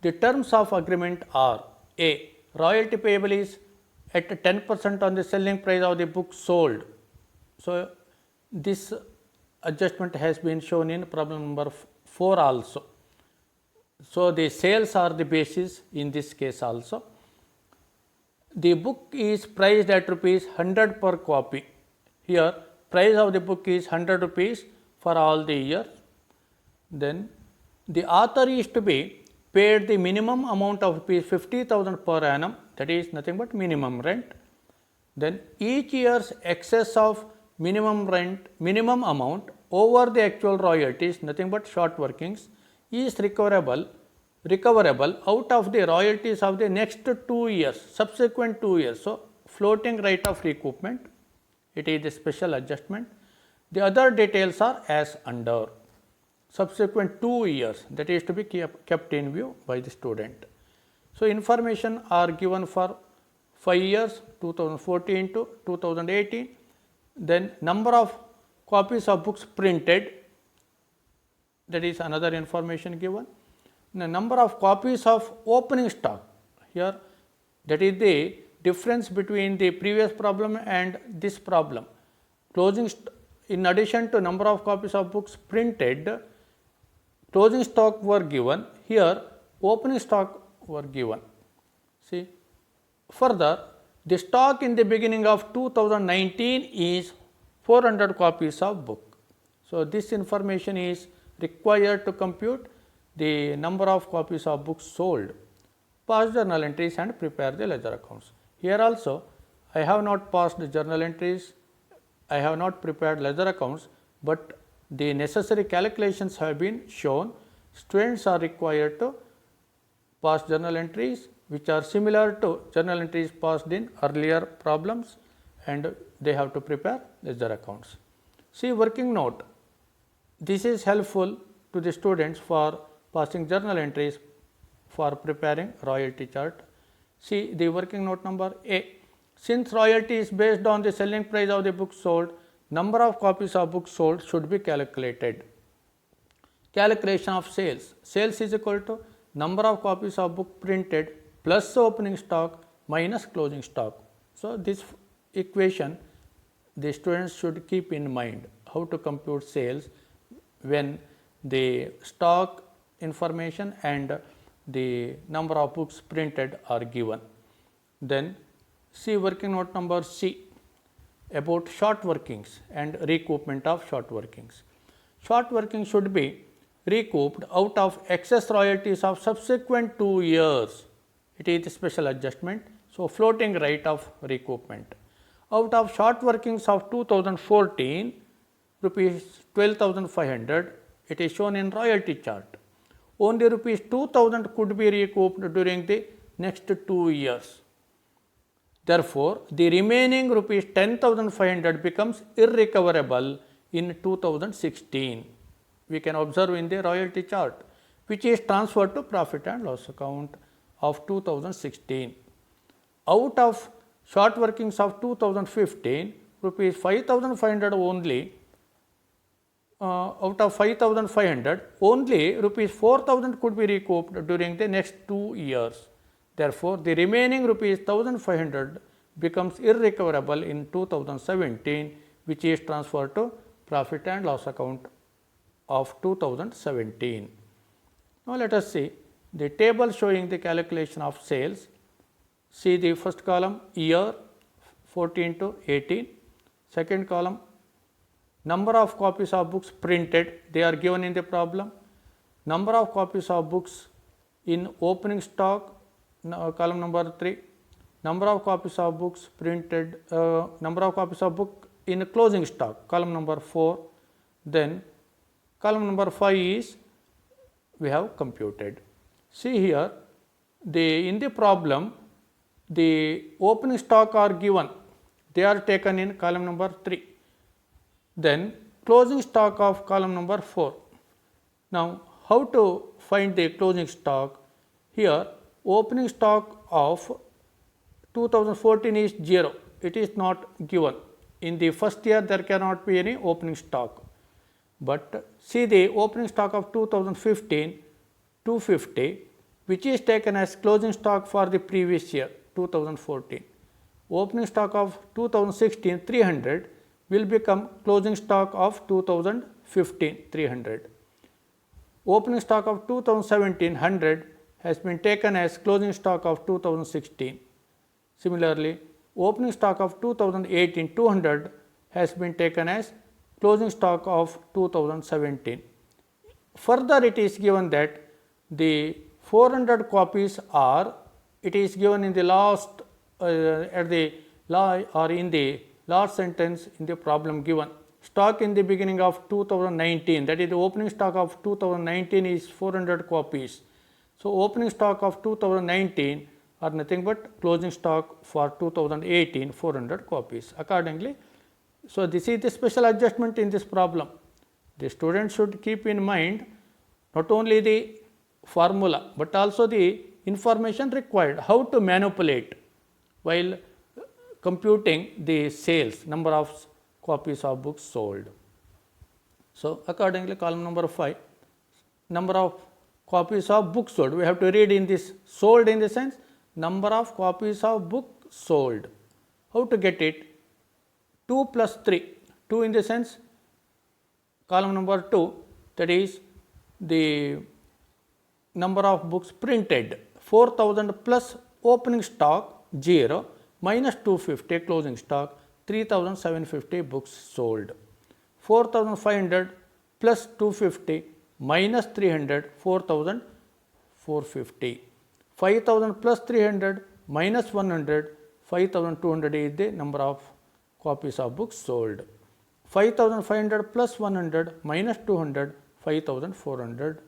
The terms of agreement are: A. Royalty payable is at 10% on the selling price of the book sold. So, this adjustment has been shown in problem number 4 also. So, the sales are the basis in this case also. The book is priced at rupees 100 per copy. Here, price of the book is 100 rupees for all the years. Then, the author is to be paid the minimum amount of rupees 50,000 per annum, that is nothing but minimum rent. Then, each year's excess of minimum rent, minimum amount over the actual royalties, nothing but short workings, is recoverable out of the royalties of the next 2 years, subsequent 2 years. So, floating right of recoupment, it is a special adjustment. The other details are as under. Subsequent 2 years, that is to be kept in view by the student. So, information are given for 5 years, 2014 to 2018. Then number of copies of books printed, that is another information given. The number of copies of opening stock, here that is the difference between the previous problem and this problem. In addition to number of copies of books printed, closing stock were given, here opening stock were given. See, further, the stock in the beginning of 2019 is 400 copies of book. So, this information is required to compute the number of copies of books sold, pass journal entries and prepare the ledger accounts. Here also I have not passed journal entries, I have not prepared ledger accounts, but the necessary calculations have been shown. Students are required to pass journal entries which are similar to journal entries passed in earlier problems, and they have to prepare ledger accounts. See working note. This is helpful to the students for passing journal entries for preparing royalty chart. See the working note number A. Since royalty is based on the selling price of the book sold, number of copies of books sold should be calculated. Calculation of sales. Sales is equal to number of copies of book printed plus opening stock minus closing stock. So, this equation the students should keep in mind how to compute sales when the stock information and the number of books printed are given. Then see working note number C about short workings and recoupment of short workings. Short working should be recouped out of excess royalties of subsequent 2 years. It is a special adjustment. So, floating rate of recoupment. Out of short workings of 2014, rupees 12,500, it is shown in royalty chart. Only rupees 2,000 could be recouped during the next 2 years. Therefore, the remaining rupees 10,500 becomes irrecoverable in 2016. We can observe in the royalty chart, which is transferred to profit and loss account of 2016. Out of short workings of 2015, rupees 5,500 only, out of 5,500, only rupees 4,000 could be recouped during the next 2 years. Therefore, the remaining rupees 1,500 becomes irrecoverable in 2017, which is transferred to profit and loss account of 2017. Now, let us see the table showing the calculation of sales. See the first column year 14 to 18, second column number of copies of books printed, they are given in the problem, number of copies of books in opening stock, column number 3, number of copies of books printed, number of copies of book in closing stock, column number 4, then column number 5 is we have computed. See here, in the problem, the opening stock are given, they are taken in column number 3, then closing stock of column number 4. Now, how to find the closing stock? Here, opening stock of 2014 is 0, it is not given. In the first year, there cannot be any opening stock. But see the opening stock of 2015, 250, which is taken as closing stock for the previous year, 2014. Opening stock of 2016, 300, will become closing stock of 2015, 300. Opening stock of 2017, 100, has been taken as closing stock of 2016. Similarly, opening stock of 2018, 200, has been taken as closing stock of 2017. Further, it is given that the 400 copies are, it is given in the last, at the or in the last sentence in the problem given. Stock in the beginning of 2019, that is the opening stock of 2019 is 400 copies. So, opening stock of 2019 are nothing but closing stock for 2018, 400 copies. Accordingly, so this is the special adjustment in this problem. The student should keep in mind not only the formula, but also the information required, how to manipulate while computing the sales, number of copies of books sold. So, accordingly, column number 5, number of copies of books sold, we have to read in this sold in the sense number of copies of book sold. How to get it? 2 plus 3, 2 in the sense column number 2, that is the number of books printed, 4,000 plus opening stock 0 minus 250 closing stock, 3,750 books sold. 4,500 plus 250 minus 300, 4,450. 5,000 plus 300 minus 100, 5,200 is the number of copies of books sold. 5,500 plus 100 minus 200, 5,400.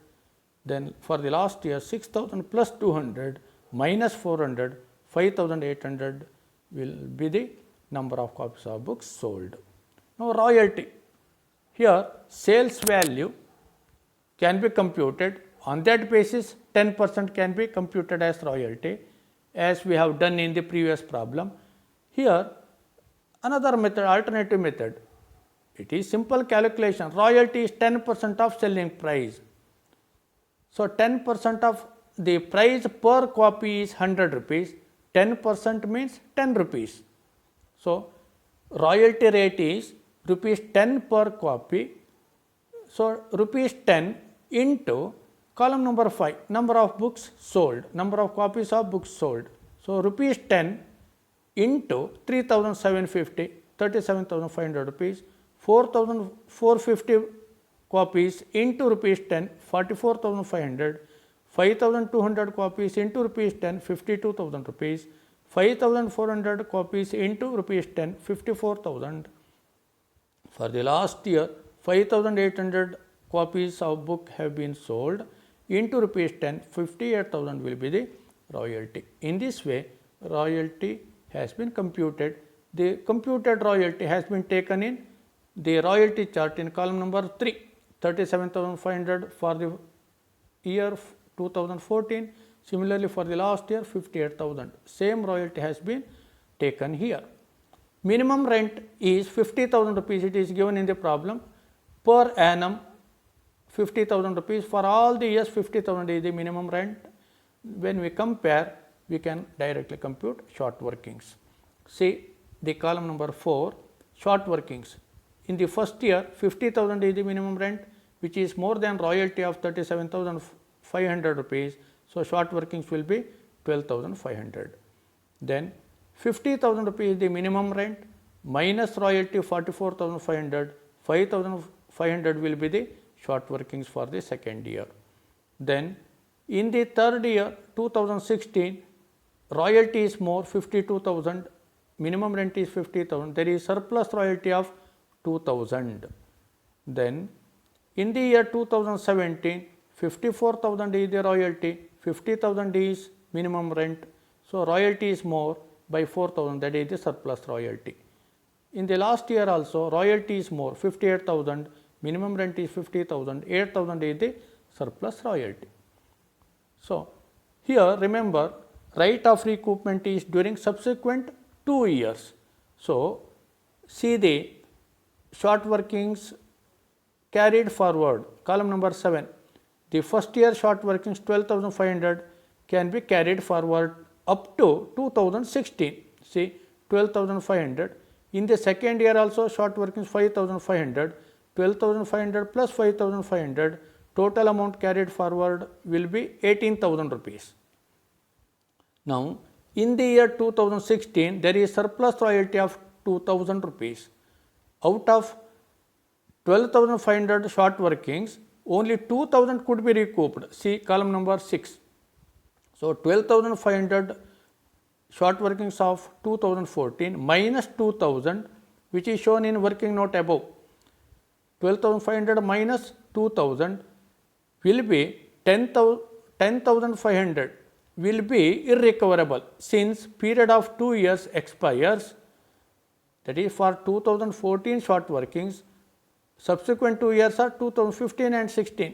Then for the last year, 6,000 plus 200 minus 400, 5,800 will be the number of copies of books sold. Now royalty. Here sales value can be computed. On that basis 10% can be computed as royalty, as we have done in the previous problem. Here another method, alternative method. It is simple calculation. Royalty is 10% of selling price. So 10% of the price per copy is 100 rupees. 10% means 10 rupees. So royalty rate is rupees 10 per copy. So rupees 10 into column number 5, number of books sold, number of copies of books sold. So rupees 10 into 3,750, 37,500 rupees, 4,450 copies into rupees 10, 44,500, 5,200 copies into rupees 10, 52,000 rupees, 5,400 copies into rupees 10, 54,000. For the last year, 5,800 copies of book have been sold into rupees 10, 58,000 will be the royalty. In this way, royalty has been computed. The computed royalty has been taken in the royalty chart in column number 3, 37,500 for the year 2014. Similarly, for the last year 58,000. Same royalty has been taken here. Minimum rent is 50,000 rupees. It is given in the problem. Per annum 50,000 rupees. For all the years 50,000 is the minimum rent. When we compare, we can directly compute short workings. See the column number 4, short workings. In the first year 50,000 is the minimum rent, which is more than royalty of 37,500 rupees. So short workings will be 12,500. Then 50,000 rupees is the minimum rent minus royalty 44,500, 5,500 will be the short workings for the second year. Then in the third year 2016, royalty is more 52,000, minimum rent is 50,000, there is surplus royalty of 2,000. Then in the year 2017, 54,000 is the royalty, 50,000 is minimum rent. So royalty is more by 4,000, that is the surplus royalty. In the last year also, royalty is more 58,000, minimum rent is 50,000, 8,000 is the surplus royalty. So here remember, right of recoupment is during subsequent 2 years. So see the short workings carried forward, column number 7. The first year short workings 12,500 can be carried forward up to 2016. See 12,500. In the second year also short workings 5,500, 12,500 plus 5,500, total amount carried forward will be 18,000 rupees. Now in the year 2016, there is surplus royalty of 2,000 rupees. Out of 12,500 short workings, only 2,000 could be recouped. See column number 6. So 12,500 short workings of 2014 minus 2,000, which is shown in working note above. 12,500 minus 2,000 will be 10,500 will be irrecoverable, since period of 2 years expires, that is for 2014 short workings. Subsequent 2 years are 2015 and 16.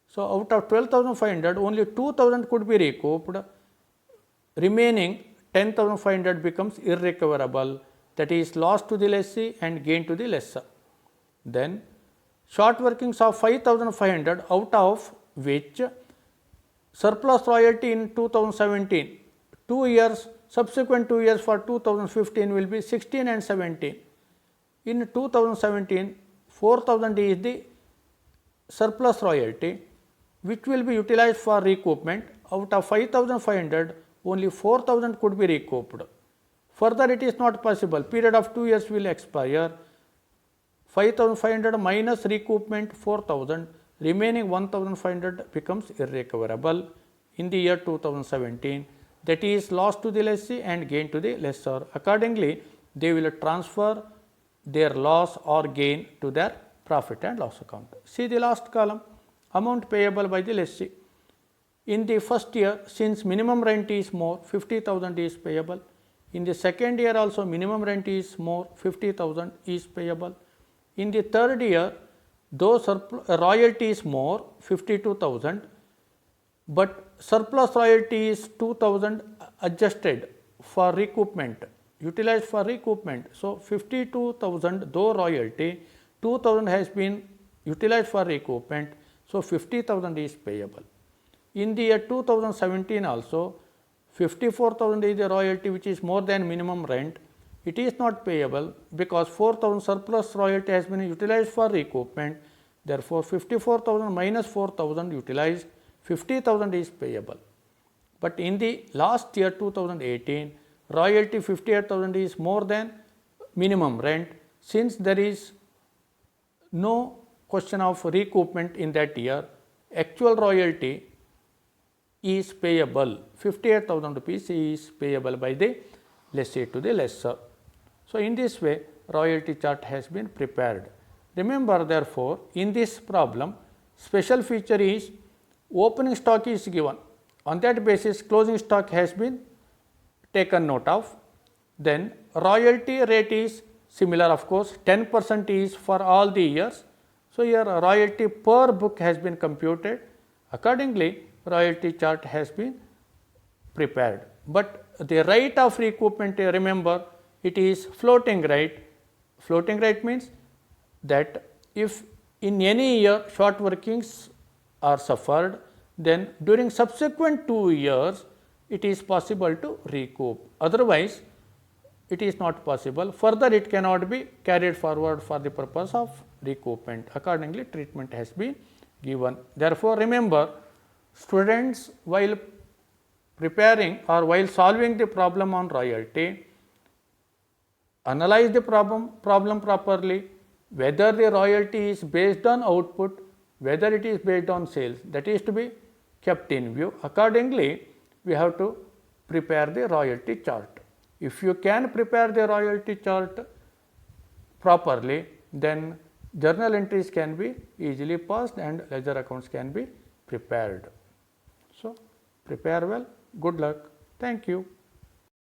So out of 12,500, only 2,000 could be recouped. Remaining 10,500 becomes irrecoverable, that is loss to the lessee and gain to the lessor. Then short workings of 5,500, out of which surplus royalty in 2017, 2 years, subsequent 2 years for 2015 will be 16 and 17. In 2017, 4,000 is the surplus royalty, which will be utilized for recoupment. Out of 5,500, only 4,000 could be recouped. Further, it is not possible. Period of 2 years will expire. 5,500 minus recoupment 4,000. remaining 1500 becomes irrecoverable in the year 2017, that is loss to the lessee and gain to the lessor. Accordingly, they will transfer their loss or gain to their profit and loss account. See the last column, amount payable by the lessee. In the first year, since minimum rent is more, 50,000 is payable. In the second year also minimum rent is more, 50,000 is payable. In the third year, though royalty is more, 52,000, but surplus royalty is 2,000 adjusted for recoupment, utilized for recoupment. So, 52,000 though royalty, 2,000 has been utilized for recoupment. So, 50,000 is payable. In the year 2017 also, 54,000 is the royalty which is more than minimum rent. It is not payable because 4,000 surplus royalty has been utilized for recoupment. Therefore, 54,000 minus 4,000 utilized, 50,000 is payable. But in the last year 2018, royalty 58,000 is more than minimum rent. Since there is no question of recoupment in that year, actual royalty is payable, 58,000 rupees is payable by the lessee to the lessor. So, in this way royalty chart has been prepared. Remember therefore, in this problem special feature is opening stock is given, on that basis closing stock has been taken note of. Then royalty rate is similar, of course 10% is for all the years. So, here royalty per book has been computed, accordingly royalty chart has been prepared. But the rate of recoupment, remember it is floating rate. Floating rate means that if in any year short workings are suffered, then during subsequent 2 years it is possible to recoup, otherwise it is not possible. Further it cannot be carried forward for the purpose of recoupment. Accordingly, treatment has been given. Therefore, remember students, while preparing or while solving the problem on royalty, analyze the problem properly, whether the royalty is based on output, whether it is based on sales, that is to be kept in view. Accordingly, we have to prepare the royalty chart. If you can prepare the royalty chart properly, then journal entries can be easily passed and ledger accounts can be prepared. So, prepare well. Good luck. Thank you.